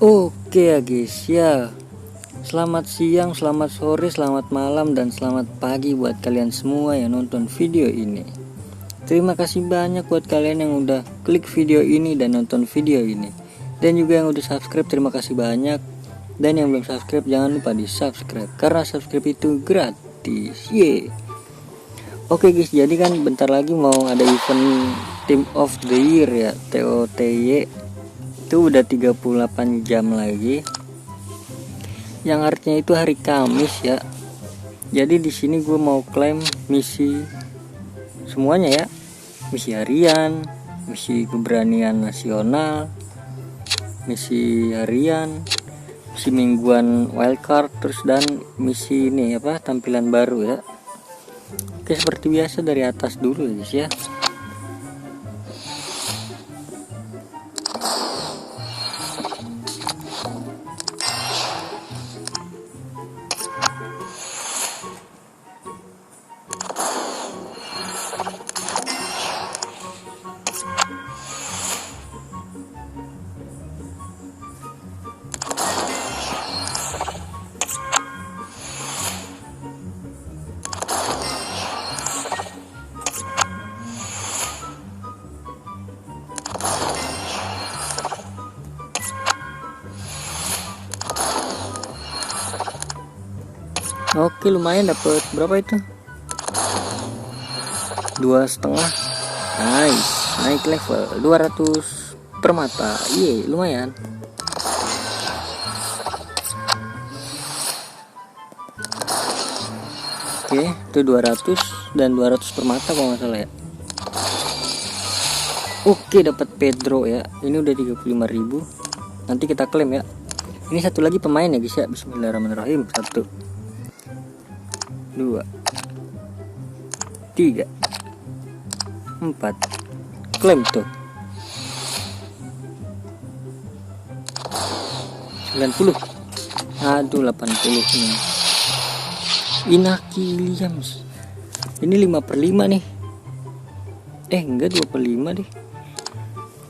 Oke ya guys ya, selamat siang, selamat sore, selamat malam, dan selamat pagi buat kalian semua yang nonton video ini. Terima kasih banyak buat kalian yang udah klik video ini dan nonton video ini. Dan juga yang udah subscribe, terima kasih banyak. Dan yang belum subscribe, jangan lupa di subscribe, karena subscribe itu gratis. Oke guys, jadi kan bentar lagi mau ada event Team of the Year ya, TOTY. Itu udah 38 jam lagi, yang artinya itu hari Kamis ya. Jadi di sini gue mau klaim misi semuanya ya, misi harian, misi keberanian nasional, misi harian, misi mingguan wildcard, terus dan misi ini apa, tampilan baru ya. Oke, seperti biasa dari atas dulu ya guys ya. Oke, lumayan dapat berapa itu? 2,5. Nice, naik level 200 permata. Lumayan. Oke, itu 200 dan 200 permata kalau nggak salah ya. Oke, dapat Pedro ya. Ini udah 35.000. Nanti kita klaim ya. Ini satu lagi pemain ya guys ya. Bismillahirrahmanirrahim. 1, 2, 3, 4. Klaim tuh 90. Aduh, 80 nih. Inaki Williams. Ini 5/5 nih. Enggak, 2/5 deh.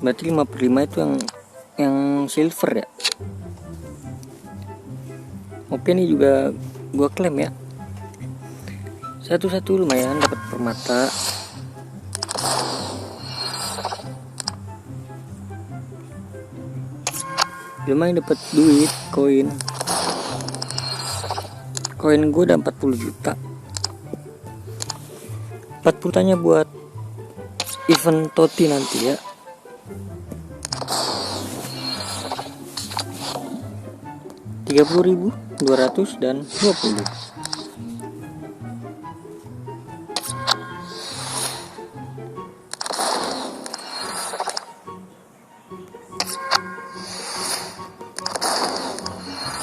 Berarti 5/5 itu yang silver ya. Oke, ini juga gua klaim ya. Satu-satu lumayan dapat permata. Lumayan dapat duit, koin gue udah 40 juta. 40 tanya buat event TOTY nanti ya. $30.200 dan 20.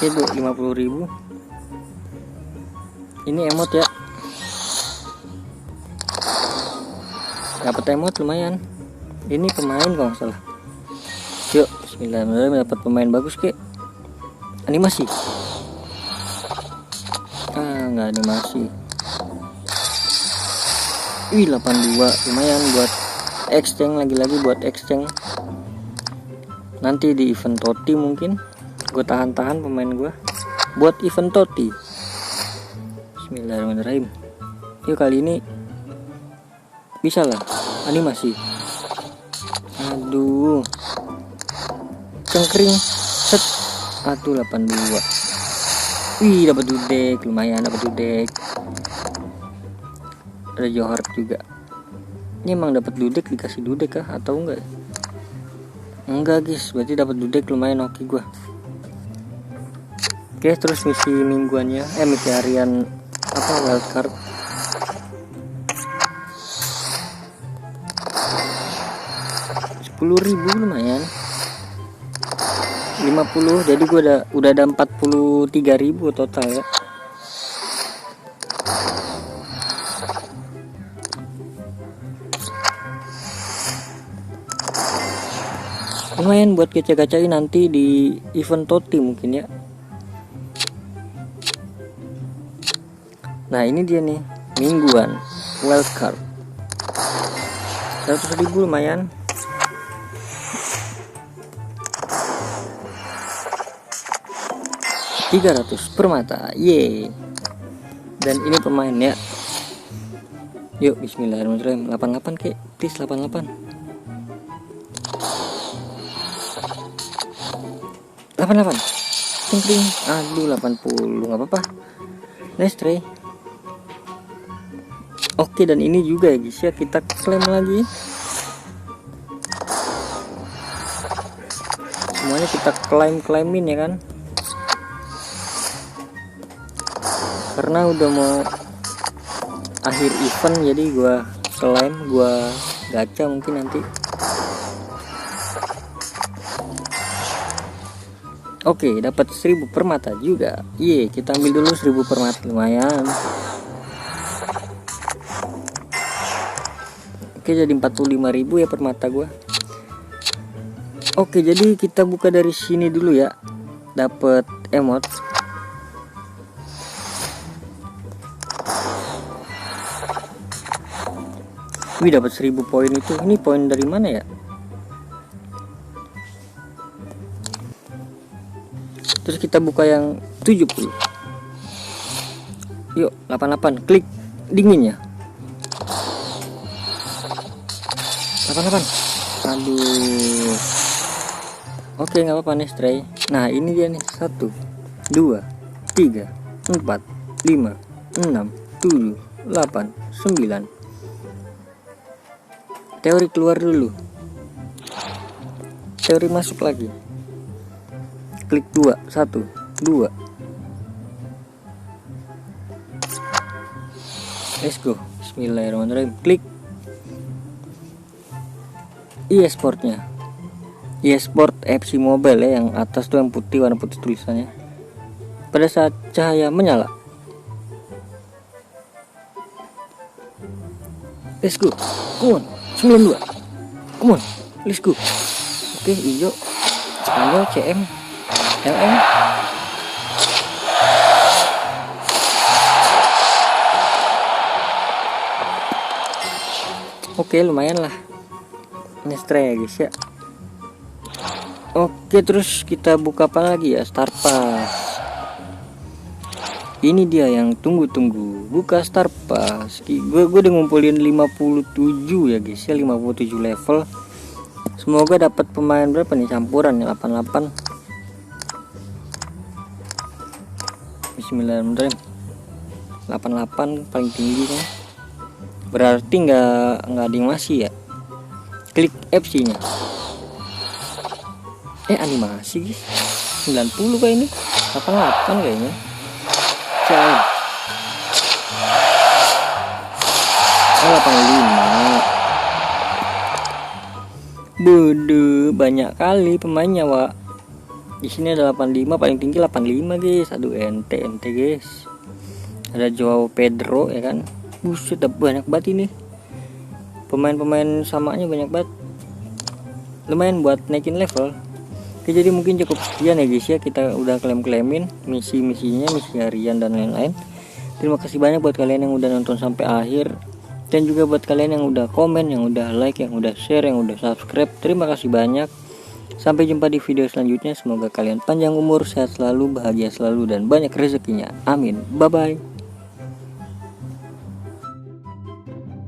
Oke, 50.000. Ini emot ya. Dapat emot lumayan. Ini pemain kalau nggak salah. Yuk, bismillahirrahmanirrahim, dapat pemain bagus kek. Animasi. Nggak animasi. 82 lumayan buat exchange, lagi-lagi buat exchange. Nanti di event TOTY mungkin gue tahan-tahan pemain gue buat event TOTY. Bismillahirrahmanirrahim. Yuk, kali ini bisa lah animasi. Aduh, cengkring set. Aduh, 82. Dapat dudek, lumayan dapat dudek. Ada Johar juga. Ini emang dapat dudek, dikasih dudek kah atau enggak? Enggak guys, berarti dapat dudek, lumayan oke gua. Oke, terus misi mingguannya, misi harian apa, wildcard. 10.000 lumayan. 50, jadi gua udah ada 43.000 total ya. Lumayan buat gacha-gacain nanti di event TOTY mungkin ya. Nah, ini dia nih, mingguan wildcard 100.000 lumayan. 300 permata. Yeay. Dan ini pemain ya. Yuk bismillahirrahmanirrahim. 88 kek, please 88. 88. Cingkring. Aduh 80, nggak apa-apa. Nice try. Oke, dan ini juga ya guys ya, kita klaim lagi. Semuanya kita claimin ya kan. Karena udah mau akhir event, jadi gua klaim, gua gacha mungkin nanti. Oke, dapat 1000 permata juga. Iya, kita ambil dulu 1000 permata, lumayan. Oke, jadi 45.000 ya permata gua. Oke, jadi kita buka dari sini dulu ya. Dapat emot. Wih, dapat 1000 poin itu. Ini poin dari mana ya? Terus kita buka yang 70. Yuk 88, klik dinginnya. 88. Aduh. Oke, nggak apa-apa nih stray. Nah ini dia nih, 1 2 3 4 5 6 7 8 9. Teori keluar dulu, teori masuk lagi. Klik 2 1 2. Let's go. Bismillahirrahmanirrahim. Klik e-sportnya, e-sport FC Mobile ya, yang atas tuh yang putih, warna putih tulisannya. Pada saat cahaya menyala, let's go. Come on, 92. Come on, let's go. Oke, hijau, Spanyol, CM, LM. Oke, lumayan lah. Nestre ya guys ya. Oke, terus kita buka apa lagi ya? Star Pass. Ini dia yang tunggu-tunggu, buka Star Pass. Gue udah ngumpulin 57 ya guys ya, 57 level. Semoga dapat pemain berapa nih campuran ya, 88. Bismillahirrahmanirrahim. 88 paling tinggi kan. Berarti nggak animasi ya. Klik FC nya. Animasi guys. 90 kayak ini. 88 kayaknya. Cair. 85. Bodoh, banyak kali pemainnya, Wak. Di sini ada 85, paling tinggi 85 guys. Aduh, ente guys. Ada Joao Pedro ya kan. Buset, banyak banget ini. Pemain-pemain samanya banyak banget. Lumayan buat naikin level. Oke, jadi mungkin cukup sekian ya guys ya. Kita udah klaim-klaimin misi-misinya, misi harian dan lain-lain. Terima kasih banyak buat kalian yang udah nonton sampai akhir. Dan juga buat kalian yang udah komen, yang udah like, yang udah share, yang udah subscribe. Terima kasih banyak. Sampai jumpa di video selanjutnya. Semoga kalian panjang umur, sehat selalu, bahagia selalu, dan banyak rezekinya. Amin. Bye-bye.